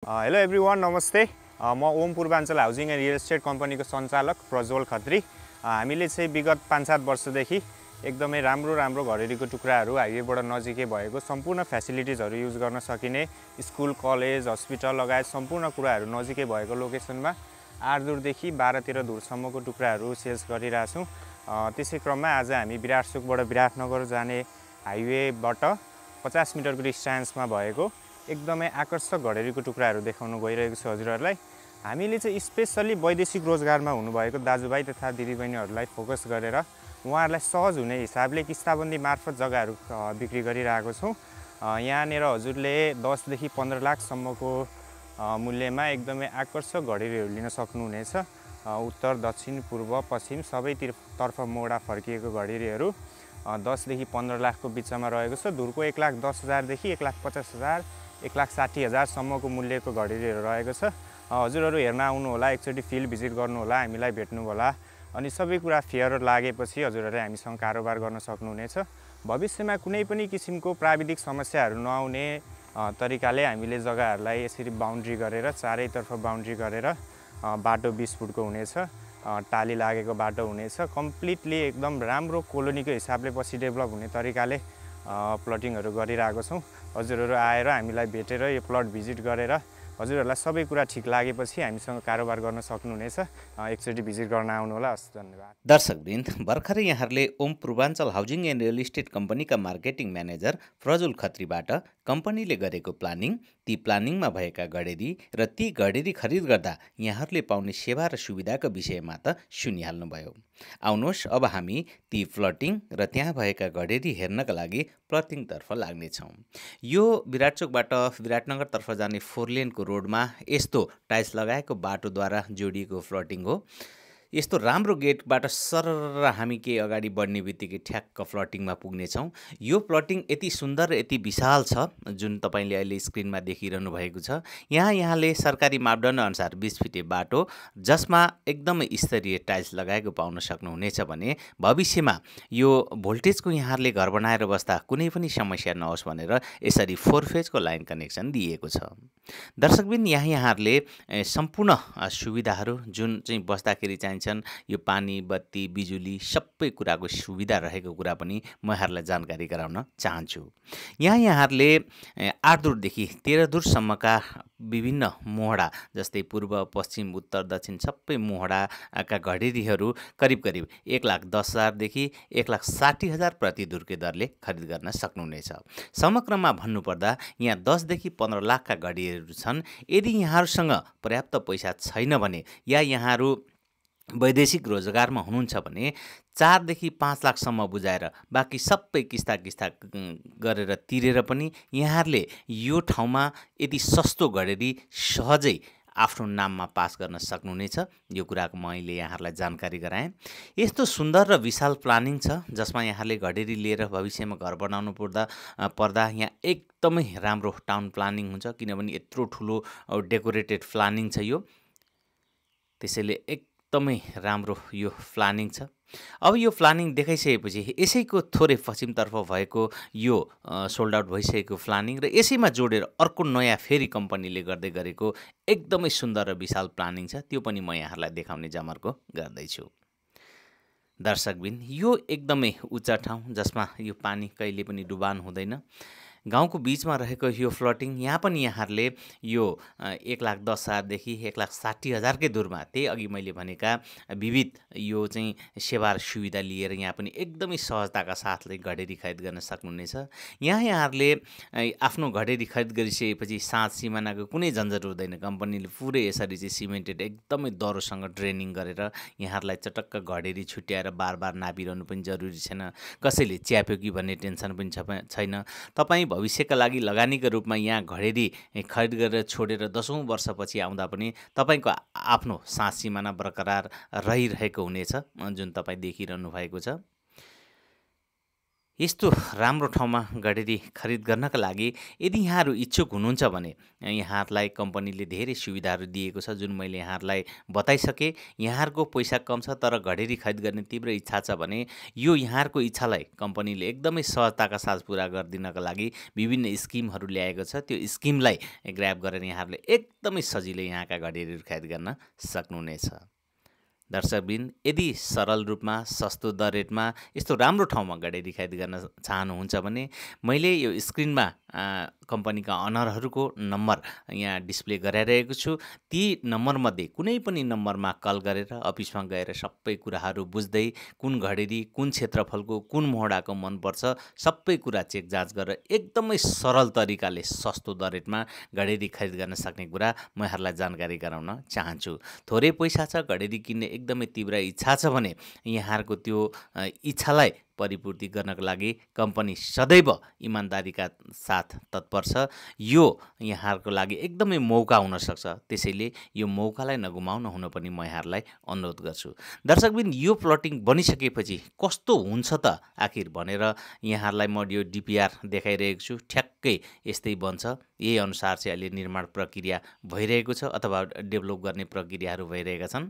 Hello everyone, नमस्ते। म Om Purvanchal housing and real estate कम्पनीको सञ्चालक प्रज्वल खत्री। हामीले चाहिँ विगत 5-7 वर्षदेखि एकदमै राम्रो घरेरीको टुक्राहरू हाइवेबाट नजिकै भएको सम्पूर्ण फ्यासिलिटिजहरू युज गर्न सकिने स्कुल, कलेज, हस्पिटल लगायत सम्पूर्ण कुराहरू नजिकै भएको लोकेसनमा 8 दुरदेखि 12-13 दुरसम्मको टुक्राहरू सेल्स गरिरहेछौँ। त्यसै क्रममा आज हामी विराटचोकबाट विराटनगर जाने हाइवेबाट 50 मिटरको डिस्टेन्समा भएको एकदमै आकर्षक घडेरीको टुक्राहरू देखाउन गइरहेको छु हजुरहरूलाई। हामीले चाहिँ स्पेसली वैदेशिक रोजगारमा हुनुभएको दाजुभाइ तथा दिदीबहिनीहरूलाई फोकस गरेर उहाँहरूलाई सहज हुने हिसाबले किस्ताबन्दी मार्फत जग्गाहरू बिक्री गरिरहेको छौँ। यहाँनिर हजुरले 10 देखि 15 लाखसम्मको मूल्यमा एकदमै आकर्षक घडेरीहरू लिन सक्नुहुनेछ। उत्तर, दक्षिण, पूर्व, पश्चिम सबैतर्फ मोडा फर्किएको घडेरीहरू 10 देखि 15 लाखको बिचमा रहेको छ। धुरको 1,10,000 देखि 1,50,000 1,60,000सम्मको मूल्यको घडेरीहरू रहेको छ। हजुरहरू हेर्न आउनुहोला, एकचोटि फिल्ड भिजिट गर्नुहोला, हामीलाई भेट्नु होला। अनि सबै कुरा फेयर लागेपछि हजुरहरूले हामीसँग कारोबार गर्न सक्नुहुनेछ। भविष्यमा कुनै पनि किसिमको प्राविधिक समस्याहरू नआउने तरिकाले हामीले जग्गाहरूलाई यसरी बाउन्ड्री गरेर चारैतर्फ बाउन्ड्री गरेर बाटो 20 फुटको हुनेछ, टाली लागेको बाटो हुनेछ। कम्प्लिटली एकदम राम्रो कोलोनीको हिसाबले पछि डेभलप हुने तरिकाले प्लटिङहरू गरिरहेको छौँ। हजुरहरू आएर हामीलाई भेटेर यो प्लट भिजिट गरेर हजुरहरूलाई सबै कुरा ठिक लागेपछि हामीसँग कारोबार गर्न सक्नुहुनेछ। एकचोटि भिजिट गर्न आउनुहोला। हस्, धन्यवाद। दर्शकवृन्द, भर्खरै यहाँहरूले Om Purvanchal housing and real estate कम्पनीका मार्केटिङ म्यानेजर प्रज्वल खत्रीबाट कम्पनीले गरेको प्लानिङ, ती प्लानिङमा भएका घडेरी र ती घडेरी खरिद गर्दा यहाँहरूले पाउने सेवा र सुविधाको विषयमा त सुनिहाल्नुभयो। आउनुहोस्, अब हामी ती प्लटिङ र त्यहाँ भएका घडेरी हेर्नका लागि प्लटिङतर्फ लाग्नेछौँ। यो विराटचोकबाट विराटनगरतर्फ जाने 4 लेनको रोडमा यस्तो टाइल्स लगाएको बाटोद्वारा जोडिएको प्लटिङ हो। यस्तो राम्रो गेटबाट सरर हामी केही अगाडि बढ्ने बित्तिकै ठ्याक्क प्लटिङमा पुग्नेछौँ। यो प्लटिङ यति सुन्दर र यति विशाल छ जुन तपाईँले अहिले स्क्रिनमा देखिरहनु भएको छ। यहाँले सरकारी मापदण्ड अनुसार 20 फिटे बाटो जसमा एकदमै स्तरीय टाइल्स लगाएको पाउन सक्नुहुनेछ भने भविष्यमा यो भोल्टेजको यहाँहरूले घर बनाएर बस्दा कुनै पनि समस्या नहोस् भनेर यसरी 4 फेजको लाइन कनेक्सन दिएको छ। दर्शकबिन, यहाँहरूले सम्पूर्ण सुविधाहरू जुन चाहिँ बस्दाखेरि चाहिन्छन्, यो पानी, बत्ती, बिजुली सबै कुराको सुविधा रहेको कुरा पनि म यहाँहरूलाई जानकारी गराउन चाहन्छु। यहाँहरूले 8 दुरदेखि 13 दुरसम्मका विभिन्न मोहडा जस्तै पूर्व, पश्चिम, उत्तर, दक्षिण सबै मोहडाका घडेरीहरू करिब 1,10,000 देखि 1,60,000 प्रति दुरके दरले खरिद गर्न सक्नुहुनेछ। समग्रमा भन्नुपर्दा यहाँ 10 देखि 15 लाखका घडेरीहरू छन्। यदि यहाँहरूसँग पर्याप्त पैसा छैन भने या यहाँहरू वैदेशिक रोजगारमा हुनुहुन्छ भने 4 देखि 5 लाखसम्म बुझाएर बाँकी सबै किस्ता गरेर तिरेर पनि यहाँहरूले यो ठाउँमा यति सस्तो घडेरी सहजै आफ्नो नाममा पास गर्न सक्नुहुनेछ। यो कुराको मैले यहाँहरूलाई जानकारी गराएँ। यस्तो सुन्दर र विशाल प्लानिङ छ जसमा यहाँले घडेरी लिएर भविष्यमा घर बनाउनु पर्दा यहाँ एकदमै राम्रो टाउन प्लानिङ हुन्छ, किनभने यत्रो ठुलो डेकोरेटेड प्लानिङ छ यो। त्यसैले एकदमै राम्रो यो प्लानिङ छ। अब यो प्लानिङ देखाइसकेपछि यसैको थोरै पश्चिमतर्फ भएको यो सोल्ड आउट भइसकेको प्लानिङ र यसैमा जोडेर अर्को नयाँ फेरि कम्पनीले गर्दै गरेको एकदमै सुन्दर र विशाल प्लानिङ छ, त्यो पनि म यहाँहरूलाई देखाउने जमर्को गर्दैछु। दर्शकबिन, यो एकदमै उच्च ठाउँ जसमा यो पानी कहिले पनि डुबान हुँदैन। गाउँको बिचमा रहेको यो प्लटिङ, यहाँ पनि यहाँहरूले यो 1,10,000 देखि 1,60,000कै दूरमा त्यही अघि मैले भनेका विविध यो चाहिँ सेवा र सुविधा लिएर यहाँ पनि एकदमै सहजताका साथले घडेरी खरिद गर्न सक्नुहुनेछ। यहाँहरूले आफ्नो घडेरी खरिद गरिसकेपछि साँझ सिमानाको कुनै झन्झट हुँदैन। कम्पनीले पुरै यसरी चाहिँ सिमेन्टेड एकदमै दरोसँग ड्रेनिङ गरेर यहाँहरूलाई चटक्क घडेरी छुट्याएर बार नापिरहनु पनि जरुरी छैन। कसैले च्याप्यो कि भन्ने टेन्सन पनि छैन। तपाईँ भविष्यका लागि लगानीको रूपमा यहाँ घडेरी खरिद गरेर छोडेर 10औँ वर्षपछि आउँदा पनि तपाईँको आफ्नो साँझ सिमाना बरकरार रहिरहेको हुनेछ जुन तपाईँ देखिरहनु भएको छ। यस्तो राम्रो ठाउँमा गडेरी खरिद गर्नका लागि यदि यहाँहरू इच्छुक हुनुहुन्छ भने यहाँहरूलाई कम्पनीले धेरै सुविधाहरू दिएको छ, जुन मैले यहाँहरूलाई बताइसकेँ। यहाँहरूको पैसा कम छ तर गडेरी खरिद गर्ने तीव्र इच्छा छ भने यो यहाँहरूको इच्छालाई कम्पनीले एकदमै सहजताका साथ पुरा गरिदिनका लागि विभिन्न स्किमहरू ल्याएको छ। त्यो स्किमलाई ग्र्याब गरेर यहाँहरूले एकदमै सजिलै यहाँका गडेरीहरू खरिद गर्न सक्नुहुनेछ। दर्शकबिन, यदि सरल रूपमा सस्तो दर रेटमा यस्तो राम्रो ठाउँमा गडेरी खरिद गर्न चाहनुहुन्छ भने मैले यो स्क्रिनमा कम्पनीका अनरहरूको नम्बर यहाँ डिस्प्ले गराइरहेको छु। ती नम्बरमध्ये कुनै पनि नम्बरमा कल गरेर अफिसमा गएर सबै कुराहरू बुझ्दै कुन घडेरी कुन क्षेत्रफलको कुन मोहडाको मनपर्छ सबै कुरा चेक जाँच गरेर एकदमै सरल तरिकाले सस्तो दर रेटमा घडेरी खरिद गर्न सक्ने कुरा म यहाँहरूलाई जानकारी गराउन चाहन्छु। थोरै पैसा छ, घडेरी किन्ने एकदमै तीव्र इच्छा छ भने यहाँहरूको त्यो इच्छालाई परिपूर्ति गर्नको लागि कम्पनी सदैव इमान्दारीका साथ तत्पर छ। यो यहाँहरूको लागि एकदमै मौका हुनसक्छ, त्यसैले यो मौकालाई नगुमाउन हुन पनि म यहाँहरूलाई अनुरोध गर्छु। दर्शकबिन, यो प्लटिङ बनिसकेपछि कस्तो हुन्छ त आखिर भनेर यहाँहरूलाई म यो डिपिआर देखाइरहेको छु। ठ्याक्कै यस्तै बन्छ। यही अनुसार चाहिँ अहिले निर्माण प्रक्रिया भइरहेको छ अथवा डेभलप गर्ने प्रक्रियाहरू भइरहेका छन्।